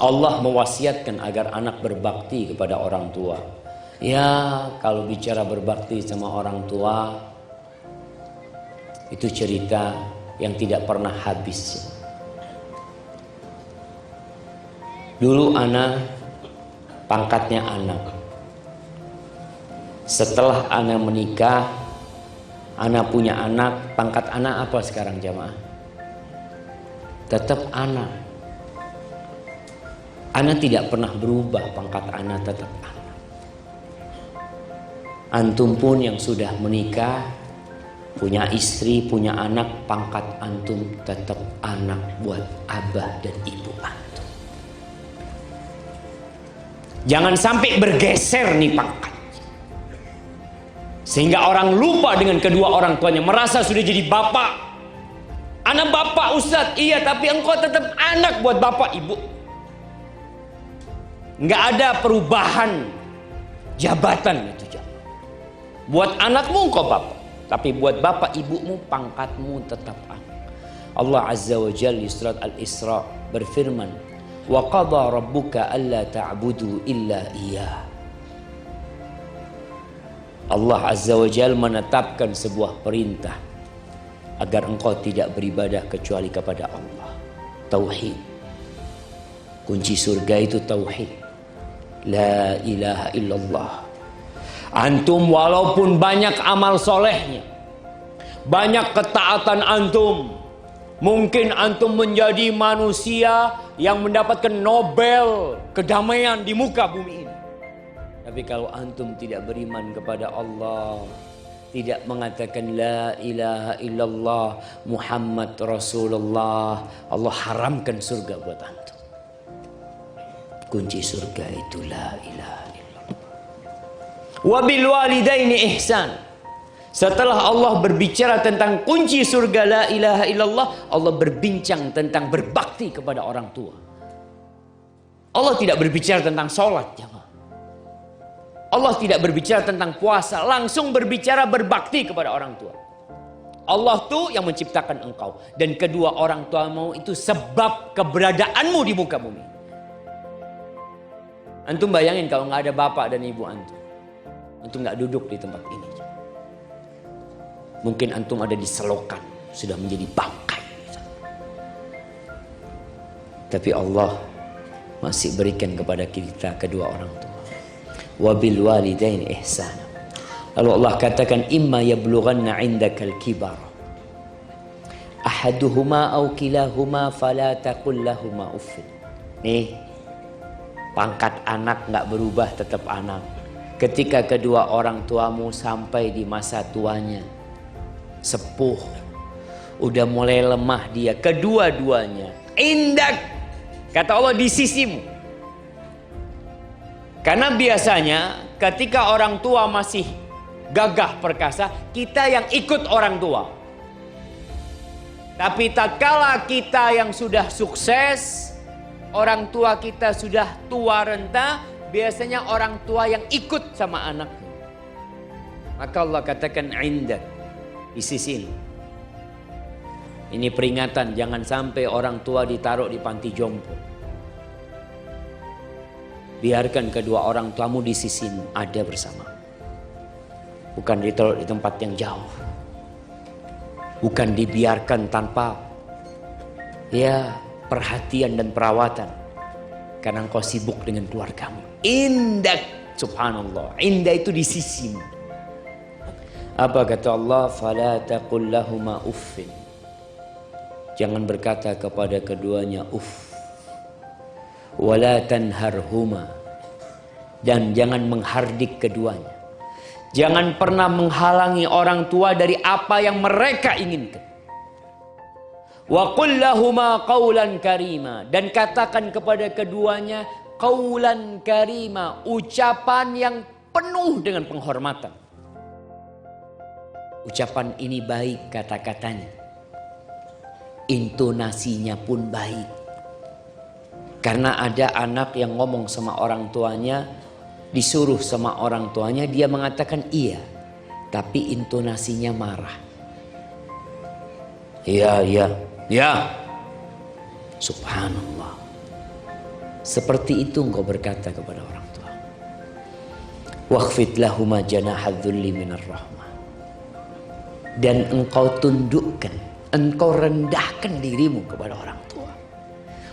Allah mewasiatkan agar anak berbakti kepada orang tua. Ya, kalau bicara berbakti sama orang tua, itu cerita yang tidak pernah habis. Dulu ana pangkatnya anak. Setelah ana menikah, ana punya anak, pangkat ana apa sekarang jamaah? Tetap anak. Ana tidak pernah berubah, pangkat ana tetap anak. Antum pun yang sudah menikah, punya istri, punya anak, pangkat antum tetap anak buat abah dan ibu antum. Jangan sampai bergeser nih pangkat, sehingga orang lupa dengan kedua orang tuanya, merasa sudah jadi bapak. Anak bapak Ustadz, iya, tapi engkau tetap anak buat bapak ibu. Nggak ada perubahan jabatan itu jamaah. Buat anakmu engkau bapak, tapi buat bapak ibumu pangkatmu tetap anak. Allah Azza wa Jalla di surat Al-Isra berfirman, wa qadha rabbuka alla ta'budu illa iyyah. Allah Azza wa Jalla menetapkan sebuah perintah agar engkau tidak beribadah kecuali kepada Allah. Tauhid. Kunci surga itu tauhid. La ilaha illallah. Antum walaupun banyak amal solehnya, banyak ketaatan antum, mungkin antum menjadi manusia yang mendapatkan Nobel kedamaian di muka bumi ini. Tapi kalau antum tidak beriman kepada Allah, tidak mengatakan la ilaha illallah Muhammad Rasulullah, Allah haramkan surga buat antum. Kunci surga itu la ilaha illallah. Wa bil walidaini ihsan. Setelah Allah berbicara tentang kunci surga la ilaha illallah, Allah berbincang tentang berbakti kepada orang tua. Allah tidak berbicara tentang sholat, jemaah. Allah tidak berbicara tentang puasa, langsung berbicara berbakti kepada orang tua. Allah tuh yang menciptakan engkau, dan kedua orang tuamu itu sebab keberadaanmu di muka bumi. Antum bayangin kalau nggak ada bapak dan ibu antum nggak duduk di tempat ini. Mungkin antum ada di selokan, sudah menjadi bangkai. Tapi Allah masih berikan kepada kita kedua orang tua. Wabil walidain ihsana. Lalu Allah katakan, imma yablughanna 'indakal kibar ahaduhuma aw kilahuma fala taqul lahumā uffin. Nih, pangkat anak nggak berubah, tetap anak. Ketika kedua orang tuamu sampai di masa tuanya, sepuh, udah mulai lemah dia, kedua-duanya indak, kata Allah, di sisimu. Karena biasanya ketika orang tua masih gagah perkasa, kita yang ikut orang tua. Tapi tatkala kita yang sudah sukses, orang tua kita sudah tua renta, biasanya orang tua yang ikut sama anak. Maka Allah katakan indak, di sisi ini. Ini peringatan, jangan sampai orang tua ditaruh di panti jompo. Biarkan kedua orang tuamu di sisimu, ada bersama. Bukan ditaruh di tempat yang jauh. Bukan dibiarkan tanpa perhatian dan perawatan, karena engkau sibuk dengan keluargamu. Indak, subhanallah, indah itu di sisimu. Apa kata Allah? Fala taqul lahumā uffin. Jangan berkata kepada keduanya uff. Wala tanharhuma. Dan jangan menghardik keduanya. Jangan pernah menghalangi orang tua dari apa yang mereka inginkan. Wa qul lahumā qawlan karīmā. Dan katakan kepada keduanya qawlan karīmā, ucapan yang penuh dengan penghormatan. Ucapan ini baik kata-katanya, intonasinya pun baik. Karena ada anak yang ngomong sama orang tuanya, disuruh sama orang tuanya, dia mengatakan iya, tapi intonasinya marah. Iya, iya, ya. Subhanallah. Seperti itu engkau berkata kepada orang tua. Wakhfid lahuma janahadzulli minar rahmah. Dan engkau tundukkan, engkau rendahkan dirimu kepada orang tua.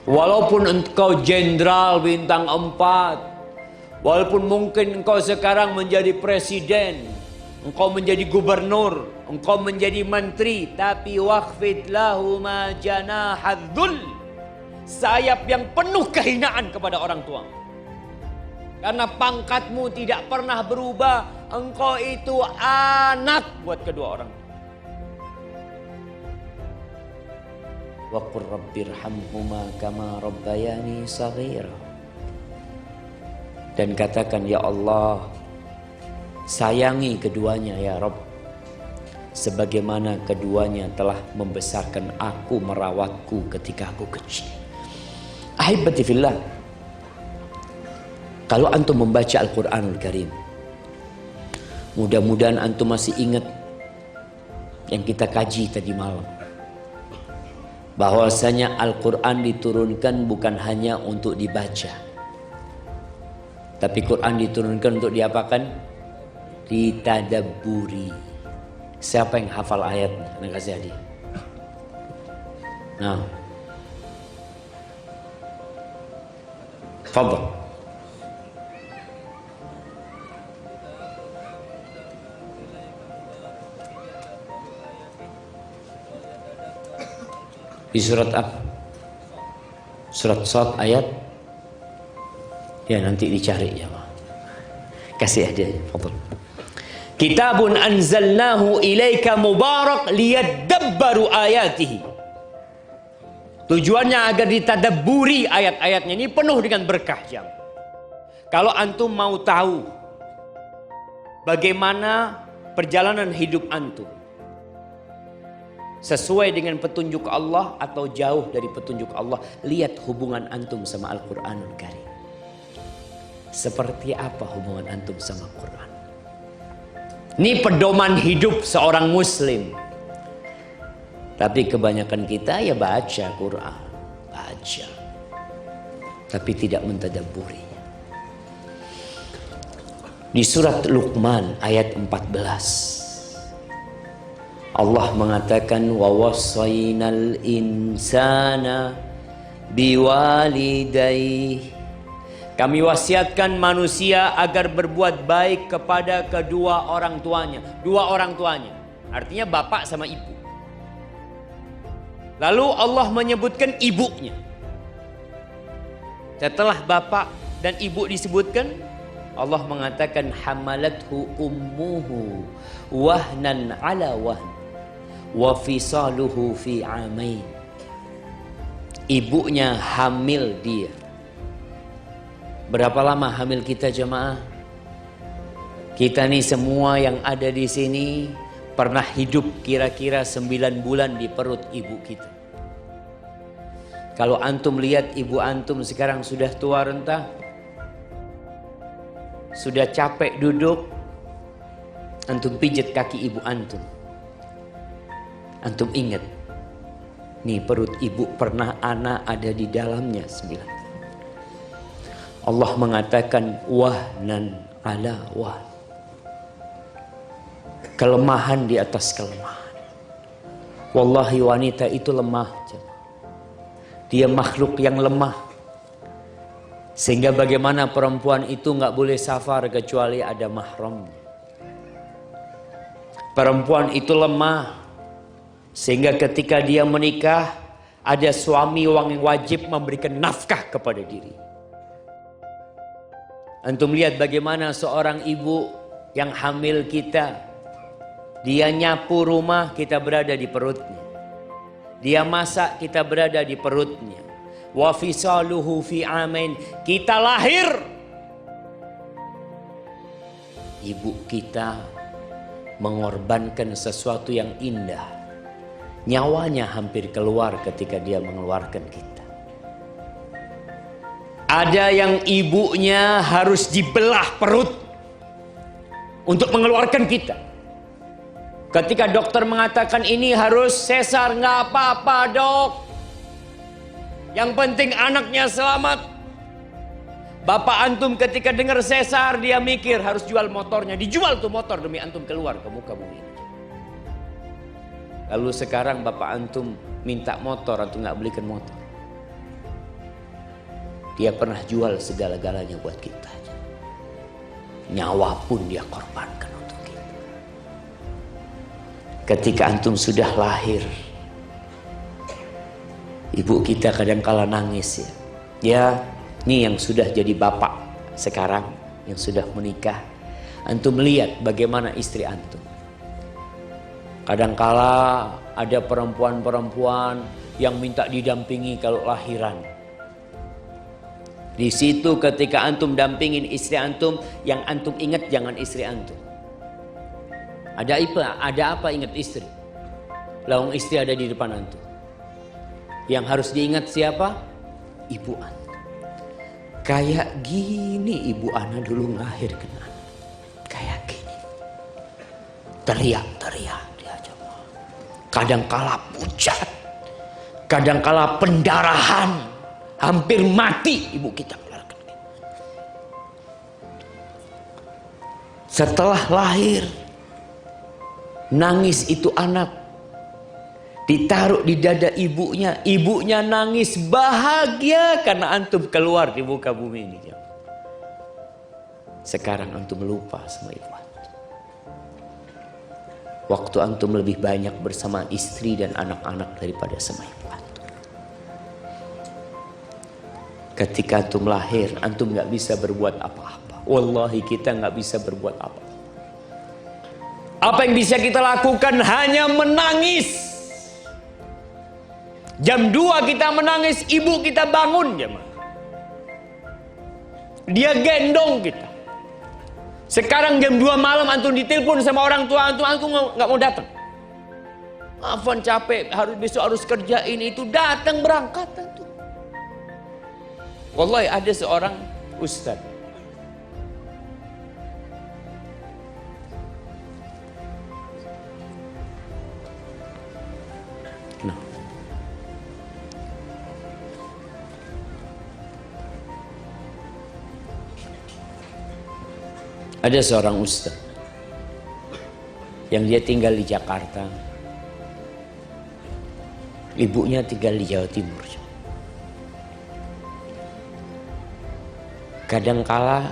Walaupun engkau jenderal bintang 4, walaupun mungkin engkau sekarang menjadi presiden, engkau menjadi gubernur, engkau menjadi menteri, tapi wakhfid lahuma janahadzul, sayap yang penuh kehinaan kepada orang tua. Karena pangkatmu tidak pernah berubah, engkau itu anak buat kedua orang tua. Wa qur rabbirhamhuma kama rabbayani shaghira. Dan katakan, ya Allah, sayangi keduanya ya Rabb, sebagaimana keduanya telah membesarkan aku, merawatku ketika aku kecil. Ahibati fillah, kalau antum membaca Al-Quranul Karim, mudah-mudahan antum masih ingat yang kita kaji tadi malam, bahwasanya Al-Quran diturunkan bukan hanya untuk dibaca, tapi Quran diturunkan untuk diapakan? Ditadabburi. Siapa yang hafal ayatnya? Anak kasih hadiah. Nah, fadhal. Di surat apa? Surat Shad ayat, ya nanti dicari ya, kasih aja, fadhal. Kitabun anzalnahu ilaika mubarak liyadabbaru ayatihi. Tujuannya agar ditadabburi ayat-ayatnya. Ini penuh dengan berkah, jam. Kalau antum mau tahu bagaimana perjalanan hidup antum, sesuai dengan petunjuk Allah atau jauh dari petunjuk Allah, lihat hubungan antum sama Al-Quranul Karim. Seperti apa hubungan antum sama Quran? Ini pedoman hidup seorang muslim. Tapi kebanyakan kita ya baca Quran, baca, tapi tidak mentadabburinya. Di surat Luqman ayat 14, Allah mengatakan, wa wassaynal insana biwalidayhi. Kami wasiatkan manusia agar berbuat baik kepada kedua orang tuanya. Dua orang tuanya, artinya bapak sama ibu. Lalu Allah menyebutkan ibunya. Setelah bapak dan ibu disebutkan, Allah mengatakan hamalathu ummuhu wahnan ala wahn wa fisaluhu fi amain. Ibunya hamil dia. Berapa lama hamil kita jemaah? Kita nih semua yang ada di sini pernah hidup kira-kira 9 bulan di perut ibu kita. Kalau antum lihat ibu antum sekarang sudah tua renta, sudah capek duduk, antum pijet kaki ibu antum. Antum ingat, nih perut ibu pernah anak ada di dalamnya 9. Allah mengatakan wahnan ala wahn. Kelemahan di atas kelemahan. Wallahi wanita itu lemah. Dia makhluk yang lemah. Sehingga bagaimana perempuan itu nggak boleh safar kecuali ada mahramnya. Perempuan itu lemah. Sehingga ketika dia menikah, ada suami yang wajib memberikan nafkah kepada diri. Antum lihat bagaimana seorang ibu yang hamil kita, dia nyapu rumah, kita berada di perutnya. Dia masak, kita berada di perutnya. Wa fisaluhu fi amain, kita lahir. Ibu kita mengorbankan sesuatu yang indah. Nyawanya hampir keluar ketika dia mengeluarkan kita. Ada yang ibunya harus dibelah perut untuk mengeluarkan kita. Ketika dokter mengatakan ini harus sesar, nggak apa-apa dok. Yang penting anaknya selamat. Bapak antum ketika dengar sesar dia mikir harus jual motornya. Dijual tuh motor demi antum keluar ke muka bumi. Lalu sekarang bapak antum minta motor, antum nggak belikan motor. Dia pernah jual segala-galanya buat kita. Nyawa pun dia korbankan untuk kita. Ketika antum sudah lahir, ibu kita kadang-kala nangis ya. Ya, ini yang sudah jadi bapak sekarang, yang sudah menikah. Antum lihat bagaimana istri antum. Kadangkala ada perempuan-perempuan yang minta didampingi kalau lahiran. Di situ ketika antum dampingin istri antum, yang antum ingat jangan istri antum. Ada apa ingat istri? Lawang istri ada di depan antum. Yang harus diingat siapa? Ibu antum. Kayak gini ibu ana dulu ngahirkan anak. Kayak gini. Teriak-teriak dia coba. Kadangkala pucat. Kadangkala pendarahan. Hampir mati ibu kita. Setelah lahir, nangis itu anak. Ditaruh di dada ibunya. Ibunya nangis bahagia karena antum keluar di muka bumi ini. Sekarang antum lupa sama ibu antum. Waktu antum lebih banyak bersama istri dan anak-anak daripada sama ibu antum. Ketika antum lahir, antum gak bisa berbuat apa-apa. Wallahi kita gak bisa berbuat apa. Apa yang bisa kita lakukan hanya menangis. Jam 2 kita menangis, ibu kita bangun jemaah. Dia gendong kita. Sekarang jam 2 malam antum ditelepon sama orang tua antum gak mau datang. Afwan capek, besok harus kerjain itu, datang berangkat antum. Wallahi ada seorang ustaz. Nah. Ada seorang ustaz yang dia tinggal di Jakarta. Ibunya tinggal di Jawa Timur. Kadangkala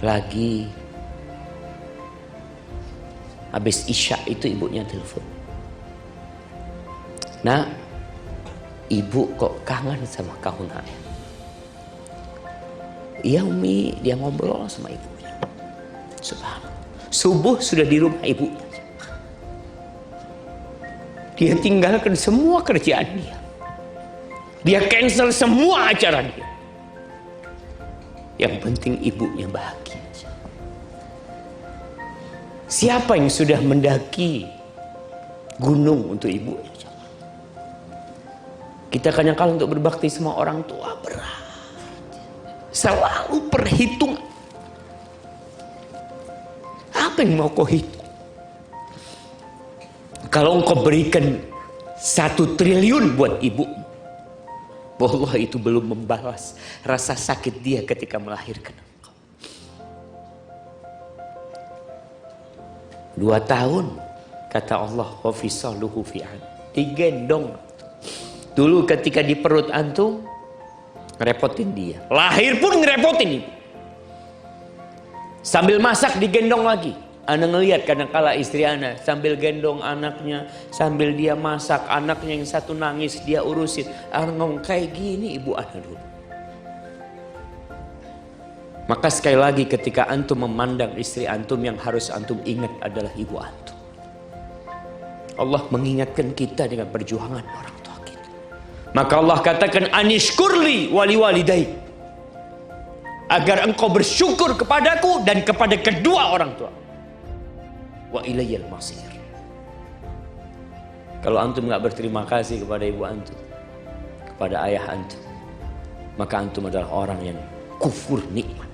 lagi habis isya itu ibunya telepon. Nah, ibu kok kangen sama kau nak? Iya Umi, dia ngobrol sama ibunya. Subhanallah. Subuh sudah di rumah ibunya. Dia tinggalkan semua kerjaan dia. Dia cancel semua acara dia. Yang penting ibunya bahagia. Siapa yang sudah mendaki gunung untuk ibunya? Kita kadang-kadang untuk berbakti sama orang tua berat. Selalu perhitungan. Apa yang mau kau hitung? Kalau engkau berikan 1 triliun buat ibu, wallah itu belum membalas rasa sakit dia ketika melahirkan engkau. 2 tahun kata Allah, wa fisaluhu fi'an, digendong. Dulu ketika di perut antum ngerepotin dia, lahir pun ngerepotin ibu. Sambil masak digendong lagi. Ana ngelihat kadang-kala istri ana sambil gendong anaknya, sambil dia masak, anaknya yang satu nangis dia urusin. Ana ngomong kayak gini ibu ana dulu. Maka sekali lagi ketika antum memandang istri antum, yang harus antum ingat adalah ibu antum. Allah mengingatkan kita dengan perjuangan orang tua kita. Maka Allah katakan anishkurli wali walidai, agar engkau bersyukur kepadaku dan kepada kedua orang tua. Wa ilayyal masir. Kalau antum nggak berterima kasih kepada ibu antum, kepada ayah antum, maka antum adalah orang yang kufur nikmat.